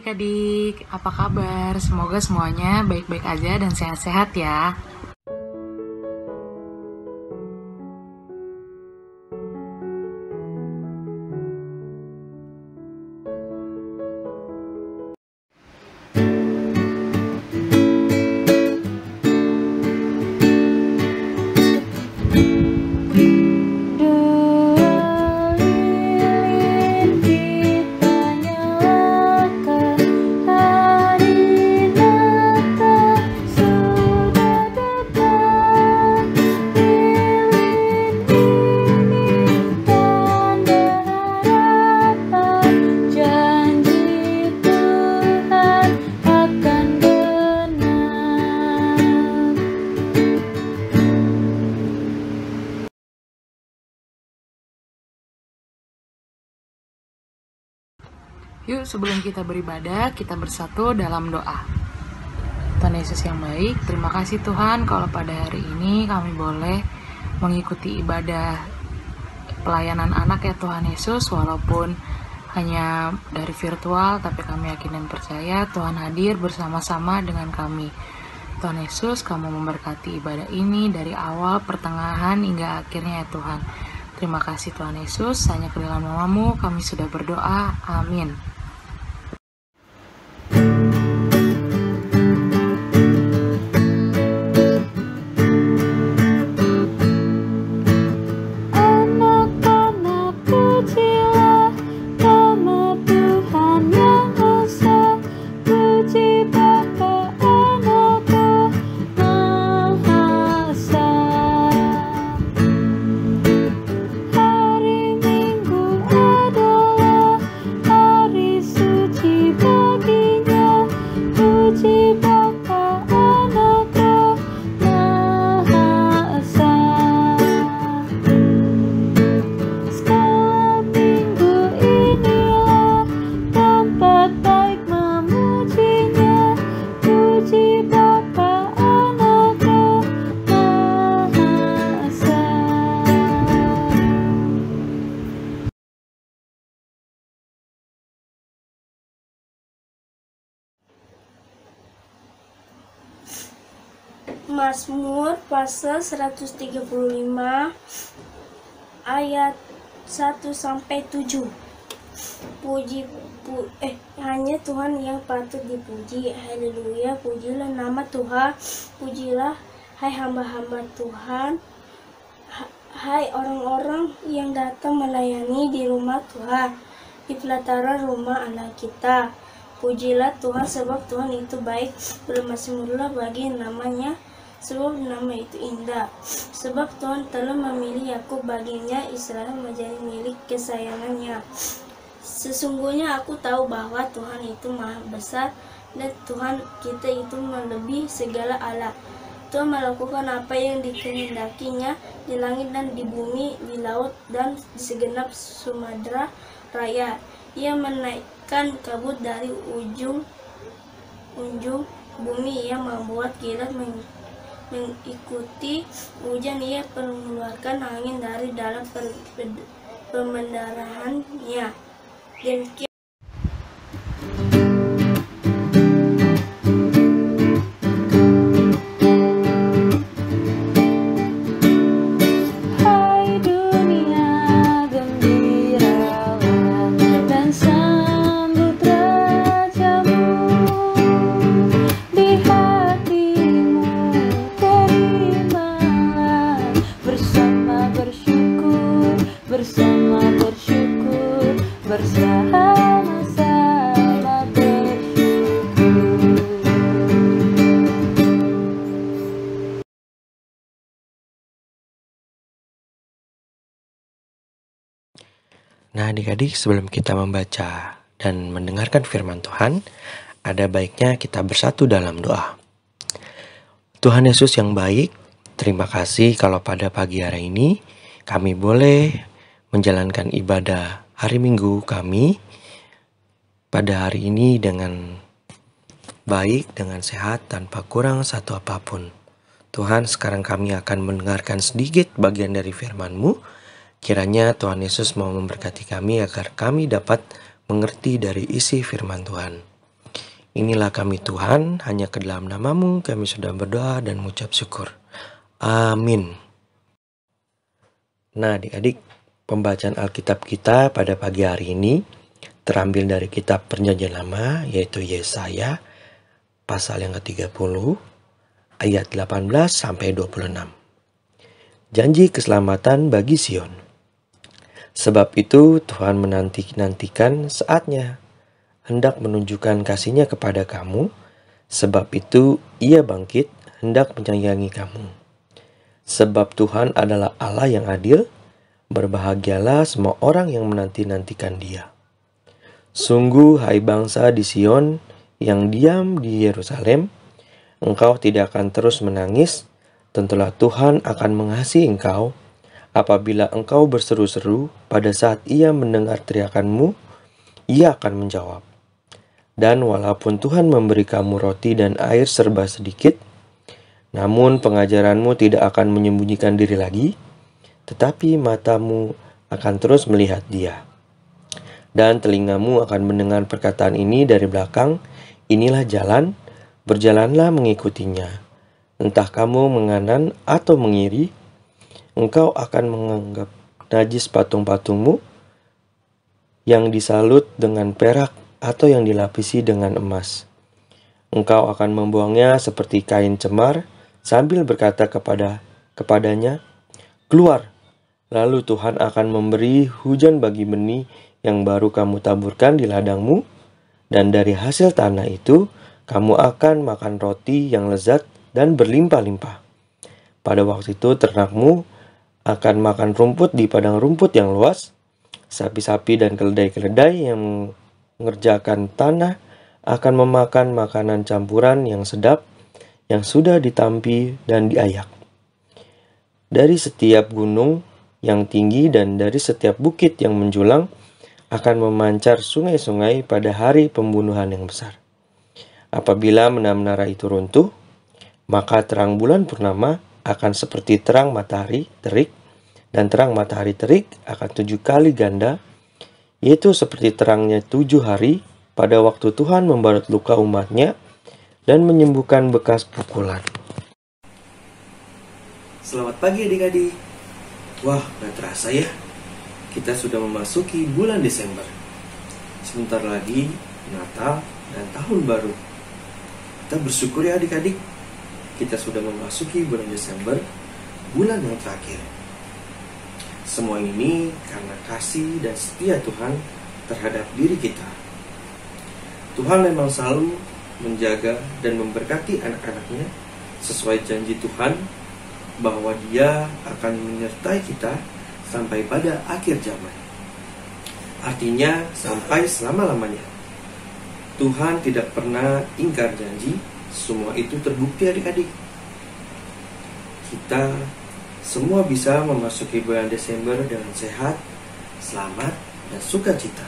adik-adik, apa kabar? Semoga semuanya baik-baik aja dan sehat-sehat ya. Yuk sebelum kita beribadah, kita bersatu dalam doa. Tuhan Yesus yang baik, terima kasih Tuhan kalau pada hari ini kami boleh mengikuti ibadah pelayanan anak ya Tuhan Yesus, walaupun hanya dari virtual, tapi kami yakin dan percaya Tuhan hadir bersama-sama dengan kami. Tuhan Yesus, kamu memberkati ibadah ini dari awal, pertengahan, hingga akhirnya ya Tuhan. Terima kasih Tuhan Yesus, hanya ke dalam namamu kami sudah berdoa, amin. Mazmur pasal 135 ayat 1-7. Hanya Tuhan yang patut dipuji. Haleluya, pujilah nama Tuhan, pujilah hai hamba-hamba Tuhan, hai orang-orang yang datang melayani di rumah Tuhan, di pelataran rumah Allah kita. Pujilah Tuhan sebab Tuhan itu baik, bermazmurlah bagi namanya sebab nama itu indah. Sebab Tuhan telah memilih Yakub, baginya Israel menjadi milik kesayangannya. Sesungguhnya aku tahu bahwa Tuhan itu maha besar dan Tuhan kita itu melebihi segala Allah. Tuhan melakukan apa yang dikehendakinya di langit dan di bumi, di laut dan di segenap samudra raya. Ia menaikkan kabut dari ujung bumi. Ia membuat kilat mengikuti hujan. Ia mengeluarkan angin dari dalam pemendarahannya. Demikian bersama-sama bersyukur. Nah adik-adik, sebelum kita membaca dan mendengarkan firman Tuhan, ada baiknya kita bersatu dalam doa. Tuhan Yesus yang baik, terima kasih kalau pada pagi hari ini kami boleh menjalankan ibadah hari Minggu kami pada hari ini dengan baik, dengan sehat, tanpa kurang satu apapun. Tuhan, sekarang kami akan mendengarkan sedikit bagian dari firman-Mu. Kiranya Tuhan Yesus mau memberkati kami agar kami dapat mengerti dari isi firman Tuhan. Inilah kami Tuhan, hanya ke dalam nama-Mu kami sudah berdoa dan mengucap syukur. Amin. Nah adik-adik, pembacaan Alkitab kita pada pagi hari ini terambil dari kitab Perjanjian Lama, yaitu Yesaya, pasal yang ke-30, ayat 18 sampai 26. Janji keselamatan bagi Sion. Sebab itu Tuhan menanti-nantikan saatnya, hendak menunjukkan kasih-Nya kepada kamu, sebab itu Ia bangkit, hendak menyayangi kamu. Sebab Tuhan adalah Allah yang adil, berbahagialah semua orang yang menanti-nantikan Dia. Sungguh, hai bangsa di Sion yang diam di Yerusalem, engkau tidak akan terus menangis, tentulah Tuhan akan mengasihi engkau, apabila engkau berseru-seru pada saat Ia mendengar teriakanmu, Ia akan menjawab. Dan walaupun Tuhan memberi kamu roti dan air serba sedikit, namun pengajaranmu tidak akan menyembunyikan diri lagi, tetapi matamu akan terus melihat Dia. Dan telingamu akan mendengar perkataan ini dari belakang, inilah jalan, berjalanlah mengikutinya. Entah kamu menganan atau mengiri, engkau akan menganggap najis patung-patungmu yang disalut dengan perak atau yang dilapisi dengan emas. Engkau akan membuangnya seperti kain cemar, sambil berkata kepadanya, keluar. Lalu Tuhan akan memberi hujan bagi benih yang baru kamu taburkan di ladangmu, dan dari hasil tanah itu kamu akan makan roti yang lezat dan berlimpah-limpah. Pada waktu itu ternakmu akan makan rumput di padang rumput yang luas, sapi-sapi dan keledai-keledai yang mengerjakan tanah akan memakan makanan campuran yang sedap, yang sudah ditampi dan diayak. Dari setiap gunung yang tinggi dan dari setiap bukit yang menjulang akan memancar sungai-sungai pada hari pembunuhan yang besar. Apabila menara-menara itu runtuh, maka terang bulan purnama akan seperti terang matahari terik, dan terang matahari terik akan 7 kali ganda, yaitu seperti terangnya 7 hari pada waktu Tuhan membalut luka umat-Nya dan menyembuhkan bekas pukulan. Selamat pagi adik-adik. Wah, gak terasa ya, kita sudah memasuki bulan Desember. Sebentar lagi Natal dan Tahun Baru. Kita bersyukur ya adik-adik, kita sudah memasuki bulan Desember, bulan yang terakhir. Semua ini karena kasih dan setia Tuhan terhadap diri kita. Tuhan memang selalu menjaga dan memberkati anak-anak-Nya sesuai janji Tuhan bahwa Dia akan menyertai kita sampai pada akhir zaman. Artinya sampai selama-lamanya. Tuhan tidak pernah ingkar janji, semua itu terbukti adik-adik. Kita semua bisa memasuki bulan Desember dengan sehat, selamat, dan sukacita.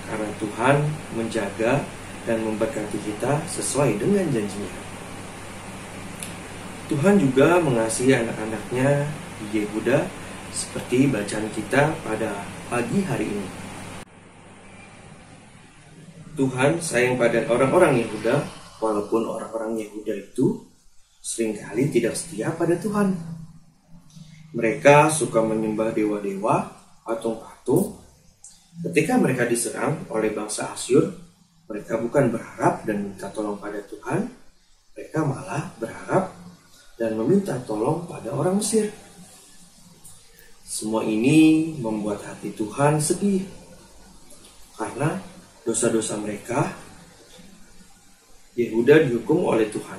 Karena Tuhan menjaga dan memberkati kita sesuai dengan janji-Nya. Tuhan juga mengasihi anak-anak-Nya di Yehuda seperti bacaan kita pada pagi hari ini. Tuhan sayang pada orang-orang Yehuda, walaupun orang-orang Yehuda itu seringkali tidak setia pada Tuhan. Mereka suka menyembah dewa-dewa, patung-patung. Ketika mereka diserang oleh bangsa Asyur, mereka bukan berharap dan minta tolong pada Tuhan, mereka malah berharap dan meminta tolong pada orang Mesir. Semua ini membuat hati Tuhan sedih, karena dosa-dosa mereka. Yehuda dihukum oleh Tuhan.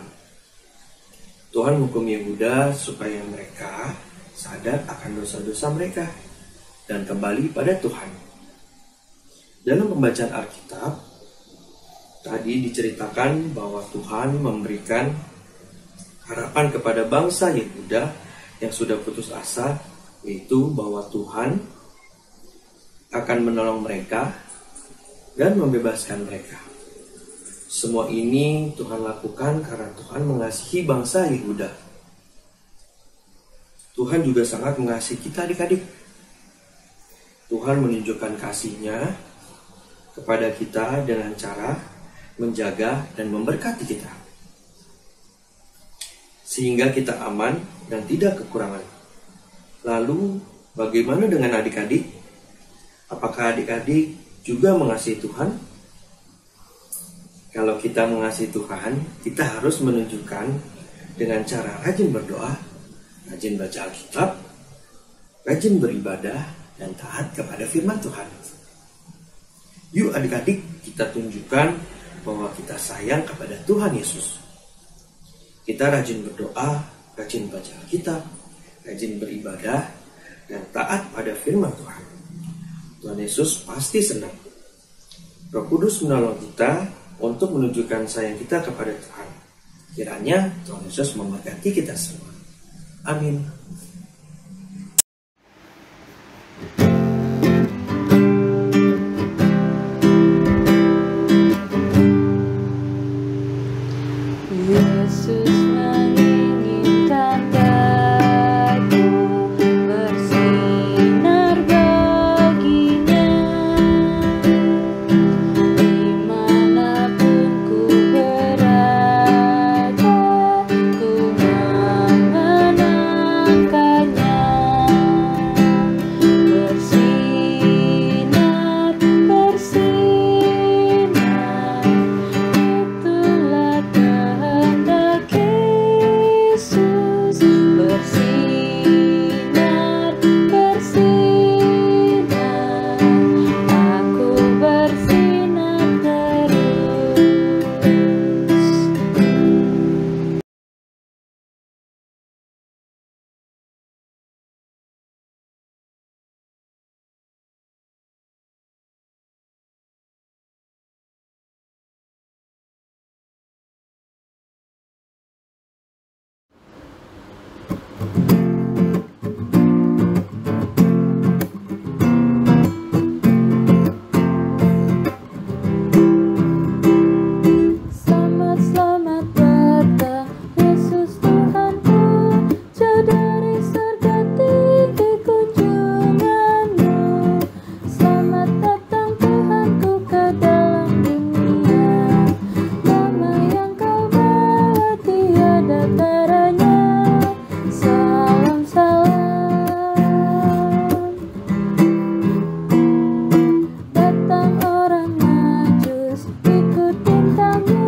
Tuhan hukum Yehuda supaya mereka sadar akan dosa-dosa mereka dan kembali pada Tuhan. Dalam pembacaan Alkitab, tadi diceritakan bahwa Tuhan memberikan harapan kepada bangsa Yehuda yang sudah putus asa, yaitu bahwa Tuhan akan menolong mereka dan membebaskan mereka. Semua ini Tuhan lakukan karena Tuhan mengasihi bangsa Yehuda. Tuhan juga sangat mengasihi kita adik-adik. Tuhan menunjukkan kasih-Nya kepada kita dengan cara menjaga, dan memberkati kita, sehingga kita aman dan tidak kekurangan. Lalu, bagaimana dengan adik-adik? Apakah adik-adik juga mengasihi Tuhan? Kalau kita mengasihi Tuhan, kita harus menunjukkan dengan cara rajin berdoa, rajin baca Alkitab, rajin beribadah, dan taat kepada firman Tuhan. Yuk adik-adik, kita tunjukkan bahwa kita sayang kepada Tuhan Yesus. Kita rajin berdoa, rajin baca Alkitab, rajin beribadah, dan taat pada firman Tuhan. Tuhan Yesus pasti senang. Roh Kudus menolong kita untuk menunjukkan sayang kita kepada Tuhan. Kiranya Tuhan Yesus memberkati kita semua. Amin. Yesus menginginkan daku bersinar baginya, dimanapun ku berada, ku mengenangkannya. Bersinar, bersinar, itulah kehendak Yesus. Bersinar, bersinar, aku bersinar terus. Selamat, selamat datang Yesus Tuhanku, jauh dari surga tinggi kunjunganmu. Selamat datang Tuhanku ke dalam dunia, damai yang kau bawa tiada taranya. Salam, salam. Datang orang najus, ikutin kamu,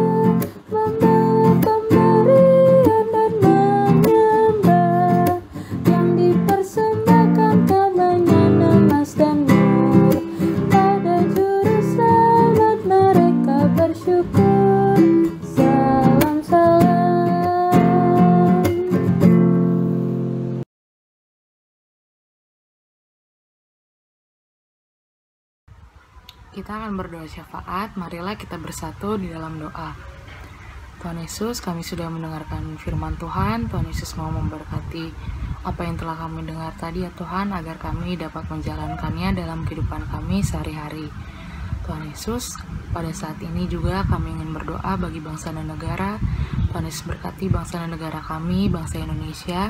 membawa pemberian dan menyembah. Yang dipersembahkan kemenyan emas dan mur, pada juru selamat mereka bersyukur. Salam, salam. Kita akan berdoa syafaat. Marilah kita bersatu di dalam doa. Tuhan Yesus, kami sudah mendengarkan firman Tuhan. Tuhan Yesus mau memberkati apa yang telah kami dengar tadi ya Tuhan, agar kami dapat menjalankannya dalam kehidupan kami sehari-hari. Tuhan Yesus, pada saat ini juga kami ingin berdoa bagi bangsa dan negara. Tuhan Yesus berkati bangsa dan negara kami, bangsa Indonesia.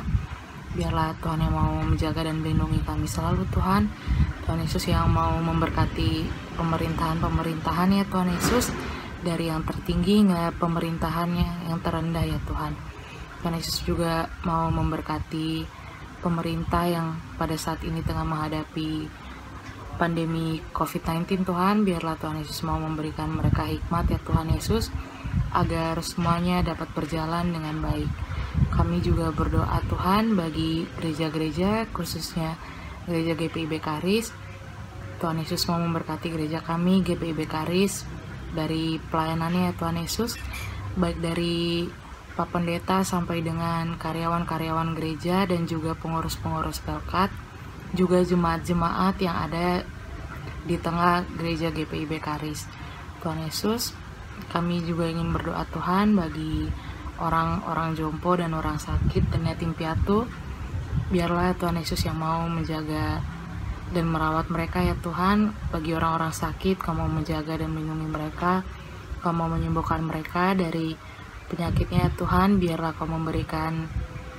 Biarlah Tuhan yang mau menjaga dan melindungi kami selalu Tuhan. Tuhan Yesus yang mau memberkati pemerintahan-pemerintahan ya Tuhan Yesus, dari yang tertinggi hingga pemerintahannya yang terendah ya Tuhan. Tuhan Yesus juga mau memberkati pemerintah yang pada saat ini tengah menghadapi pandemi COVID-19 Tuhan. Biarlah Tuhan Yesus mau memberikan mereka hikmat ya Tuhan Yesus, agar semuanya dapat berjalan dengan baik. Kami juga berdoa Tuhan bagi gereja-gereja, khususnya gereja GPIB Karis. Tuhan Yesus mau memberkati gereja kami GPIB Karis dari pelayanannya ya Tuhan Yesus, baik dari Pak Pendeta sampai dengan karyawan-karyawan gereja dan juga pengurus-pengurus Pelkat, juga jemaat-jemaat yang ada di tengah gereja GPIB Karis. Tuhan Yesus, kami juga ingin berdoa Tuhan bagi orang-orang jompo dan orang sakit dan yatim piatu. Biarlah Tuhan Yesus yang mau menjaga dan merawat mereka ya Tuhan. Bagi orang-orang sakit, Kau mau menjaga dan melindungi mereka, Kau mau menyembuhkan mereka dari penyakitnya ya Tuhan. Biarlah Kau memberikan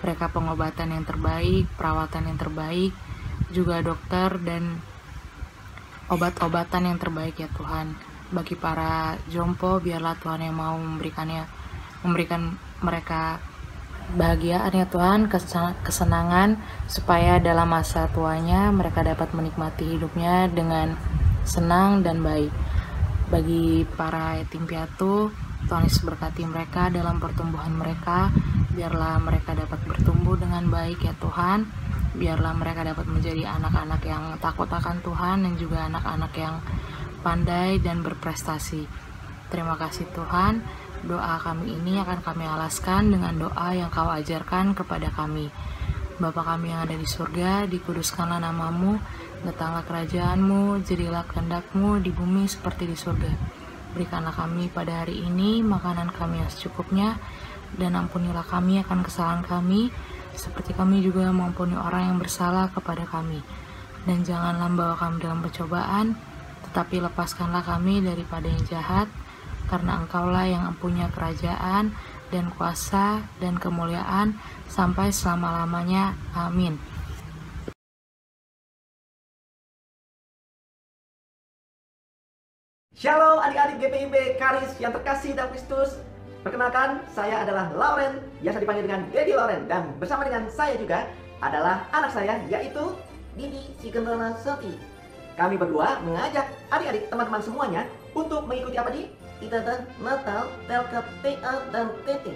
mereka pengobatan yang terbaik, perawatan yang terbaik, juga dokter dan obat-obatan yang terbaik ya Tuhan. Bagi para jompo, biarlah Tuhan yang mau memberikan mereka bahagiaan ya Tuhan, kesenangan, supaya dalam masa tuanya mereka dapat menikmati hidupnya dengan senang dan baik. Bagi para yatim piatu, Tuhan Yesus berkati mereka dalam pertumbuhan mereka, biarlah mereka dapat bertumbuh dengan baik ya Tuhan, biarlah mereka dapat menjadi anak-anak yang takut akan Tuhan dan juga anak-anak yang pandai dan berprestasi. Terima kasih Tuhan. Doa kami ini akan kami alaskan dengan doa yang Kau ajarkan kepada kami. Bapa kami yang ada di surga, dikuduskanlah namamu, datanglah kerajaan-Mu, jadilah kehendak-Mu di bumi seperti di surga. Berikanlah kami pada hari ini makanan kami yang secukupnya, dan ampunilah kami akan kesalahan kami, seperti kami juga mengampuni orang yang bersalah kepada kami. Dan janganlah membawa kami dalam pencobaan, tetapi lepaskanlah kami daripada yang jahat, karena Engkaulah yang punya kerajaan dan kuasa dan kemuliaan sampai selama-lamanya. Amin. Shalom adik-adik GPIB Karis yang terkasih dalam Kristus. Perkenalkan, saya adalah Lauren, biasa dipanggil dengan Daddy Lauren. Dan bersama dengan saya juga adalah anak saya, yaitu Didi Sigendona Soti. Kami berdua mengajak adik-adik teman-teman semuanya untuk mengikuti apa di ibadah Natal, Telkom, TA, dan TT.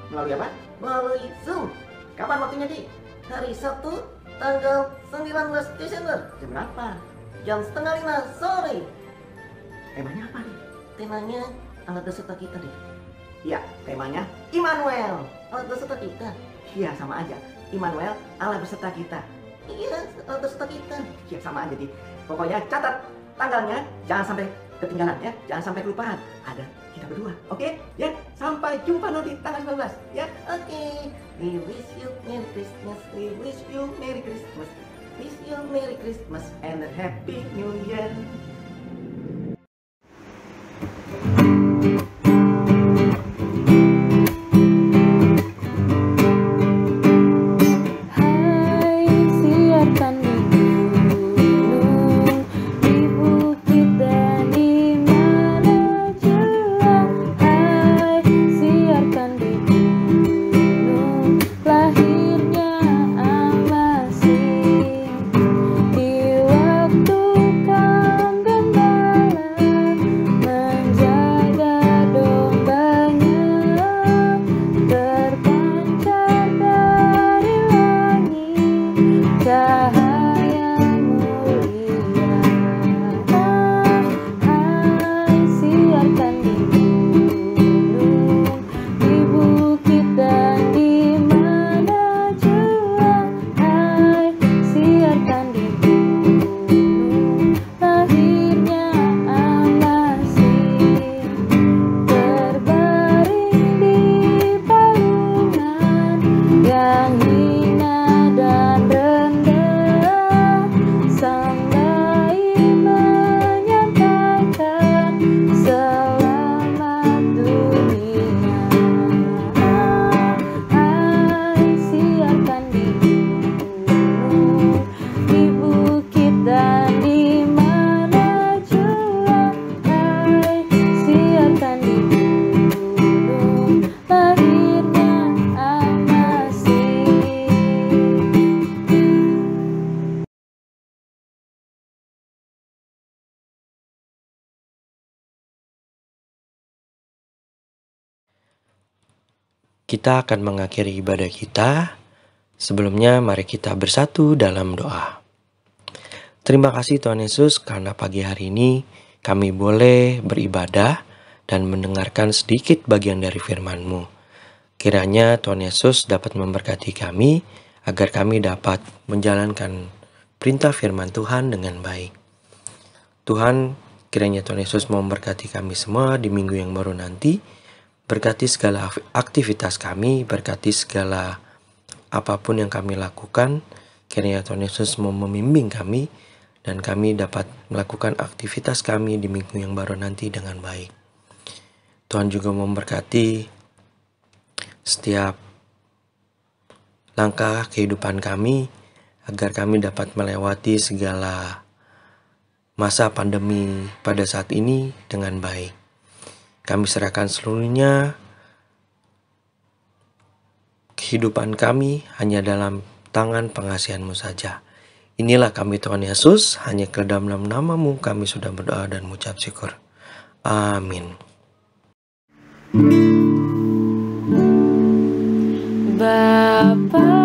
Melalui apa? Melalui Zoom. Kapan waktunya di? Hari Sabtu, tanggal 19 Desember. Jam berapa? Jam 4:30 sore. Temanya apa nih? Temanya Allah beserta kita deh. Ya, temanya Immanuel, Allah beserta kita. Iya, sama aja. Immanuel, Allah beserta kita. Iya, Allah beserta kita. Iya, sama aja, Di. Pokoknya catat tanggalnya, jangan sampai ketinggalan ya, jangan sampai kelupaan. Ada kita berdua, oke? Ya, sampai jumpa nanti tanggal 19 ya. Oke. We wish you Merry Christmas. We wish you Merry Christmas. Wish you Merry Christmas and a Happy New Year. Kita akan mengakhiri ibadah kita. Sebelumnya mari kita bersatu dalam doa. Terima kasih Tuhan Yesus karena pagi hari ini kami boleh beribadah dan mendengarkan sedikit bagian dari firman-Mu. Kiranya Tuhan Yesus dapat memberkati kami agar kami dapat menjalankan perintah firman Tuhan dengan baik. Tuhan, kiranya Tuhan Yesus memberkati kami semua di minggu yang baru nanti. Berkati segala aktivitas kami, berkati segala apapun yang kami lakukan. Kiranya Tuhan Yesus mau membimbing kami dan kami dapat melakukan aktivitas kami di minggu yang baru nanti dengan baik. Tuhan juga memberkati setiap langkah kehidupan kami agar kami dapat melewati segala masa pandemi pada saat ini dengan baik. Kami serahkan seluruhnya kehidupan kami hanya dalam tangan pengasihan-Mu saja. Inilah kami Tuhan Yesus, hanya ke dalam nama-Mu kami sudah berdoa dan mengucap syukur. Amin. Bapa